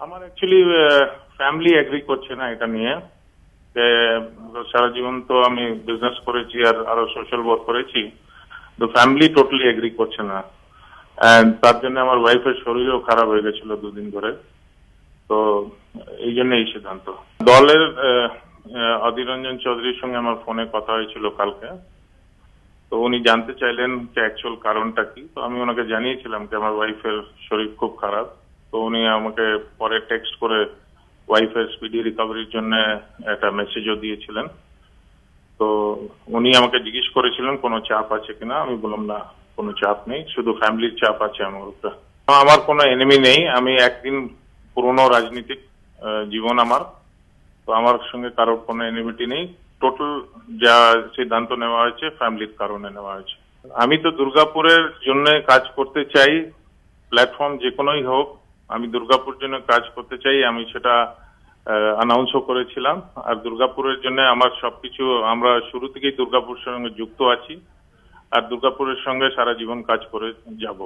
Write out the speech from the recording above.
আমার actually family agri করছে না এটা নিয়ে। যে সারা জীবন তো আমি বিজনেস করেছি আর আরো সোশ্যাল ওয়ার্ক করেছি, তো ফ্যামিলি টোটালি এগ্রি করছে না। এন্ড তার জন্য আমার ওয়াইফের শরীরও খারাপ হয়ে গেছিল 2 দিন ধরে। তো এই জন্য এই সিদ্ধান্ত। দলের অধীর রঞ্জন চৌধুরীর সঙ্গে আমার ফোনে কথা হয়েছিল কালকে। তো উনি জানতে চাইলেন যে অ্যাকচুয়াল কারণটা কি। তো আমি ওনাকে জানিয়েছিলাম যে আমার ওয়াইফের শরীর খুব খারাপ। তো উনি আমাকে পরে টেক্সট করে ওয়াইফের স্পিডি রিকভারির জন্য একটা মেসেজও দিয়েছিলেন। তো উনি আমাকে জিজ্ঞেস করেছিলেন কোনো চাপ আছে কিনা। আমি বললাম না, কোনো চাপ নেই, শুধু ফ্যামিলির চাপ আছে আমার উপরে। আমার কোনো এনিমি নেই, আমি একদিন পুরনো রাজনীতিক জীবন আমার। তো আমার সঙ্গে কারোর কোনো এনিমিটি নেই। টোটাল যা সিদ্ধান্ত নেওয়া হয়েছে ফ্যামিলির কারণে নেওয়া হয়েছে। আমি তো দুর্গাপুরের জন্য কাজ করতে চাই, প্ল্যাটফর্ম যে কোনোই হোক। আমি দুর্গাপুর জন্য কাজ করতে চাই, আমি সেটা অ্যানাউন্সও করেছিলাম। আর দুর্গাপুরের জন্য আমার সবকিছু, আমরা শুরু থেকেই দুর্গাপুরের সঙ্গে যুক্ত আছি আর দুর্গাপুরের সঙ্গে সারা জীবন কাজ করে যাব।